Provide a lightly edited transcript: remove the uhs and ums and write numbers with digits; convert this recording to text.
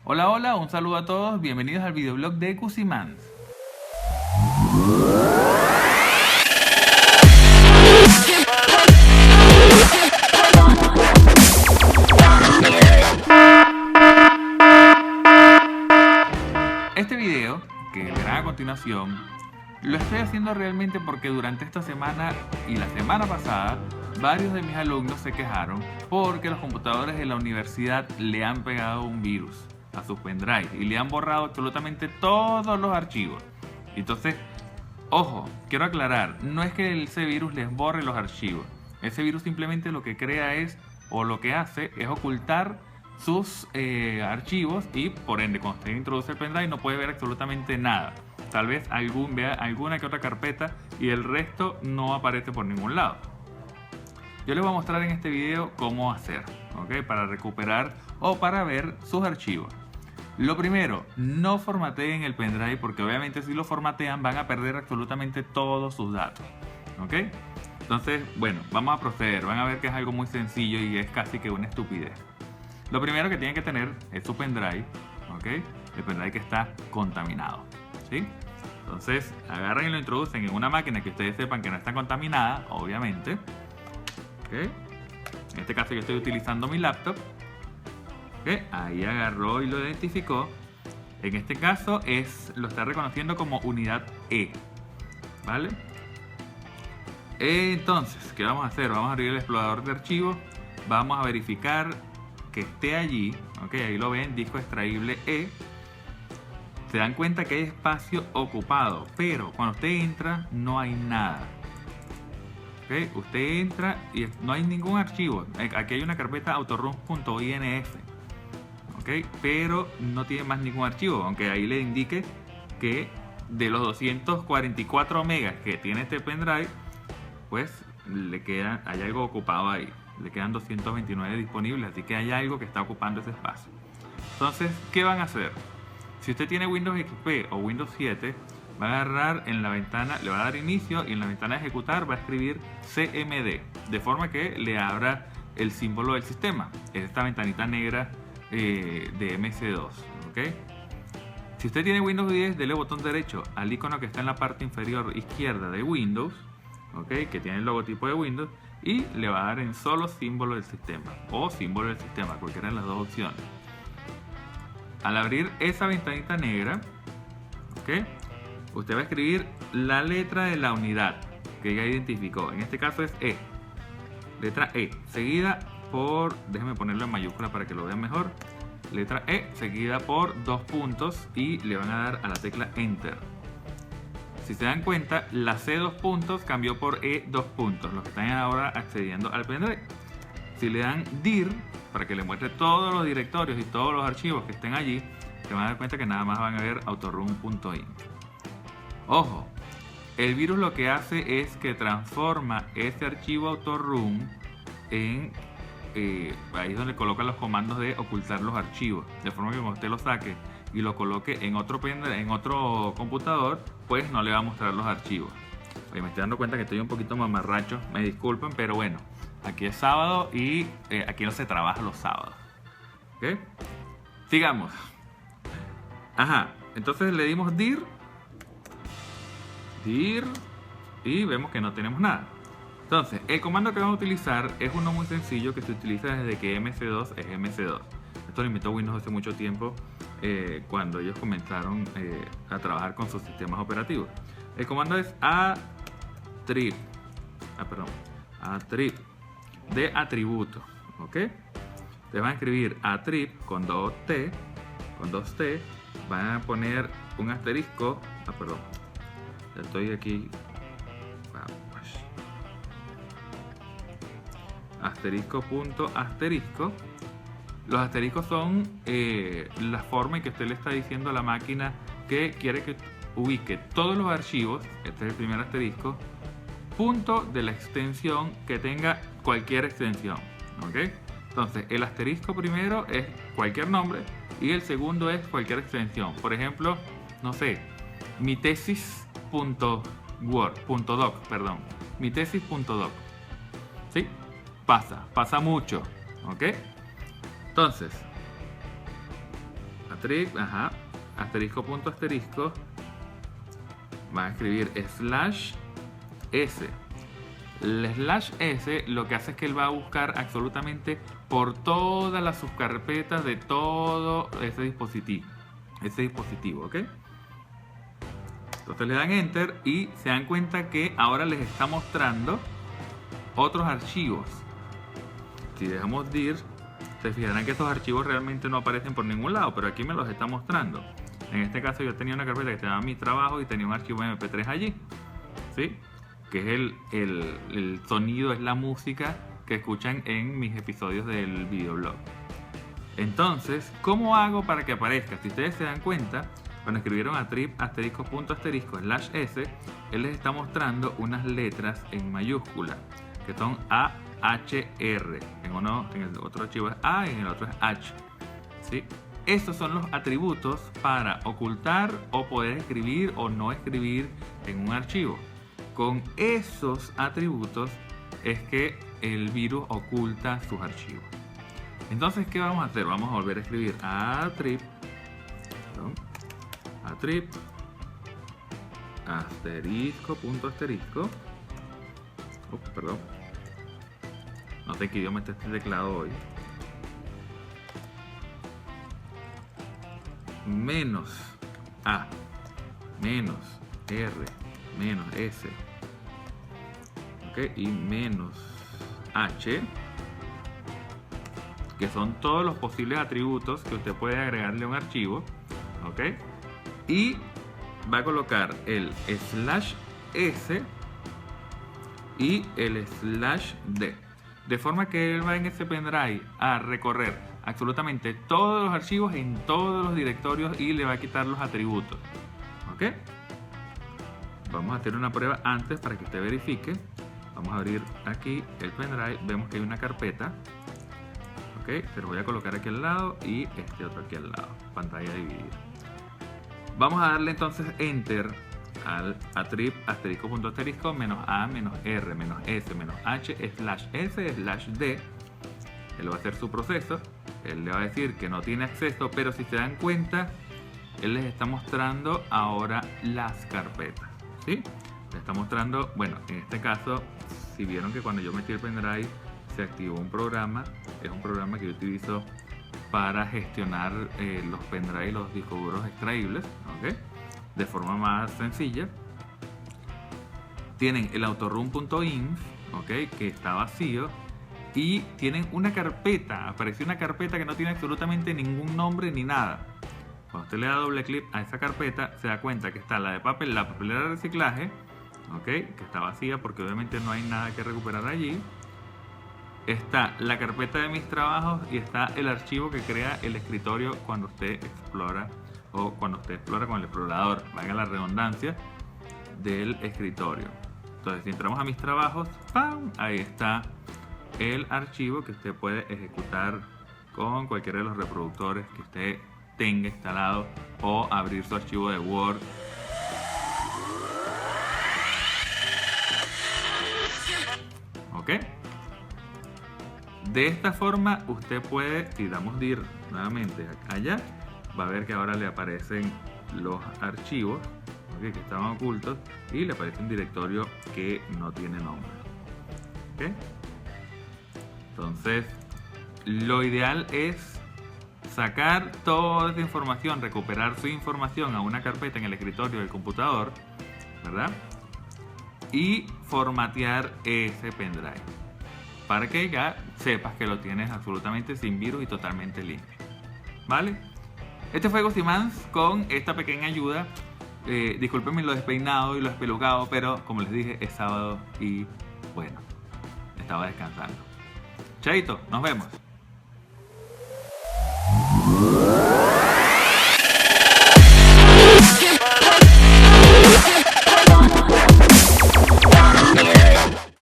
Hola, hola, un saludo a todos, bienvenidos al videoblog de Cusimans. Este video, que verán a continuación, lo estoy haciendo realmente porque durante esta semana y la semana pasada, varios de mis alumnos se quejaron porque los computadores de la universidad le han pegado un virus a sus pendrive y le han borrado absolutamente todos los archivos. Entonces, ojo, quiero aclarar, no es que ese virus les borre los archivos. Ese virus simplemente lo que crea es, o lo que hace, es ocultar sus archivos y por ende cuando usted introduce el pendrive no puede ver absolutamente nada. Tal vez vea alguna que otra carpeta y el resto no aparece por ningún lado. Yo les voy a mostrar en este video cómo hacer, ¿ok? Para recuperar o para ver sus archivos. Lo primero, no formateen el pendrive porque obviamente si lo formatean van a perder absolutamente todos sus datos, ¿ok? Entonces, bueno, vamos a proceder. Van a ver que es algo muy sencillo y es casi que una estupidez. Lo primero que tienen que tener es su pendrive, ¿ok? El pendrive que está contaminado, ¿sí? Entonces, agarran y lo introducen en una máquina que ustedes sepan que no está contaminada, obviamente, ¿ok? En este caso yo estoy utilizando mi laptop. ¿Okay? Ahí agarró y lo identificó. En este caso lo está reconociendo como unidad E, ¿vale? Entonces, ¿qué vamos a hacer? Vamos a abrir el explorador de archivos. Vamos a verificar que esté allí. ¿Ok? Ahí lo ven, disco extraíble E. Se dan cuenta que hay espacio ocupado, pero cuando usted entra no hay nada. ¿Ok? Usted entra y no hay ningún archivo. Aquí hay una carpeta autorun.inf. ¿Okay? Pero no tiene más ningún archivo, aunque ahí le indique que de los 244 megas que tiene este pendrive, pues hay algo ocupado ahí, le quedan 229 disponibles, así que hay algo que está ocupando ese espacio. Entonces, ¿qué van a hacer? Si usted tiene Windows XP o Windows 7, va a agarrar en la ventana, le va a dar inicio y en la ventana de ejecutar va a escribir CMD, de forma que le abra el símbolo del sistema, es esta ventanita negra de MS2, ¿ok? Si usted tiene Windows 10, dele botón derecho al icono que está en la parte inferior izquierda de Windows, ¿ok? Que tiene el logotipo de Windows y le va a dar en solo símbolo del sistema o símbolo del sistema, cualquiera de las dos opciones. Al abrir esa ventanita negra, ¿ok? Usted va a escribir la letra de la unidad que ya identificó, en este caso es E, letra E, seguida por, déjenme ponerlo en mayúscula para que lo vean mejor, letra E seguida por 2 puntos y le van a dar a la tecla Enter. Si se dan cuenta, la C 2 puntos cambió por E 2 puntos, los que están ahora accediendo al pendrive. Si le dan dir para que le muestre todos los directorios y todos los archivos que estén allí, se van a dar cuenta que nada más van a ver autorun.in. Ojo, el virus lo que hace es que transforma ese archivo autorun en ahí es donde coloca los comandos de ocultar los archivos, de forma que cuando usted lo saque y lo coloque en otro computador, pues no le va a mostrar los archivos. Oye, me estoy dando cuenta que estoy un poquito mamarracho, me disculpen, pero bueno, aquí es sábado y aquí no se trabaja los sábados. ¿Ok? Sigamos. Ajá, entonces le dimos dir y vemos que no tenemos nada. Entonces, el comando que vamos a utilizar es uno muy sencillo que se utiliza desde que MC2 es MC2. Esto lo inventó Windows hace mucho tiempo, cuando ellos comenzaron a trabajar con sus sistemas operativos. El comando es attrib de atributo, ¿ok? Te van a escribir attrib con 2T, van a poner un asterisco, ya estoy aquí, asterisco punto asterisco. Los asteriscos son la forma en que usted le está diciendo a la máquina que quiere que ubique todos los archivos. Este es el primer asterisco, punto de la extensión que tenga cualquier extensión, ¿ok? Entonces el asterisco primero es cualquier nombre y el segundo es cualquier extensión. Por ejemplo, no sé, mi tesis.doc, ¿sí? Pasa mucho, ¿ok? Entonces, asterisco punto asterisco, van a escribir /s. El /s lo que hace es que él va a buscar absolutamente por todas las subcarpetas de todo ese dispositivo, ¿ok? Entonces le dan enter y se dan cuenta que ahora les está mostrando otros archivos. Si dejamos de ir, se fijarán que estos archivos realmente no aparecen por ningún lado, pero aquí me los está mostrando. En este caso yo tenía una carpeta que se llama Mi Trabajo y tenía un archivo MP3 allí, ¿sí? Que es el sonido, es la música que escuchan en mis episodios del videoblog. Entonces, ¿cómo hago para que aparezca? Si ustedes se dan cuenta, cuando escribieron asterisco punto asterisco /s, él les está mostrando unas letras en mayúscula que son AHR. En el otro archivo es A y en el otro es H, ¿sí? Estos son los atributos para ocultar o poder escribir o no escribir en un archivo. Con esos atributos es que el virus oculta sus archivos. Entonces, ¿qué vamos a hacer? Vamos a volver a escribir atrib asterisco punto asterisco. Perdón. No sé qué idioma está este teclado hoy. Menos A, menos R, menos S, ¿ok? Y menos H, que son todos los posibles atributos que usted puede agregarle a un archivo, ¿ok? Y va a colocar el /s y el /d, de forma que él va en ese pendrive a recorrer absolutamente todos los archivos en todos los directorios y le va a quitar los atributos, ¿ok? Vamos a hacer una prueba antes para que usted verifique. Vamos a abrir aquí el pendrive, vemos que hay una carpeta, ¿ok? Se lo voy a colocar aquí al lado y este otro aquí al lado, pantalla dividida. Vamos a darle entonces enter al atrib asterisco punto asterisco menos A menos R menos S menos H /s/d. Él va a hacer su proceso, él le va a decir que no tiene acceso, pero si se dan cuenta, él les está mostrando ahora las carpetas, ¿sí? Les está mostrando, bueno, en este caso, si vieron que cuando yo metí el pendrive se activó un programa, es un programa que yo utilizo para gestionar los pendrive y los discos duros extraíbles, ¿ok? De forma más sencilla. Tienen el autorun.inf, ¿ok? Que está vacío. Y tienen una carpeta, apareció una carpeta que no tiene absolutamente ningún nombre ni nada. Cuando usted le da doble clic a esa carpeta, se da cuenta que está la de papel, la papelera de reciclaje, ¿ok? Que está vacía porque obviamente no hay nada que recuperar allí. Está la carpeta de mis trabajos y está el archivo que crea el escritorio cuando usted explora o cuando usted explora con el explorador, valga la redundancia, del escritorio. Entonces, si entramos a mis trabajos, ¡pam! Ahí está el archivo que usted puede ejecutar con cualquiera de los reproductores que usted tenga instalado o abrir su archivo de Word. ¿Ok? De esta forma usted puede, si damos dir nuevamente allá, va a ver que ahora le aparecen los archivos, ¿okay? Que estaban ocultos y le aparece un directorio que no tiene nombre. ¿Okay? Entonces, lo ideal es sacar toda esa información, recuperar su información a una carpeta en el escritorio del computador, ¿verdad? Y formatear ese pendrive para que ya sepas que lo tienes absolutamente sin virus y totalmente limpio, ¿vale? Este fue Ghostimans con esta pequeña ayuda. Discúlpenme lo despeinado y lo espelucado, pero como les dije, es sábado y bueno, estaba descansando. Chaito, nos vemos.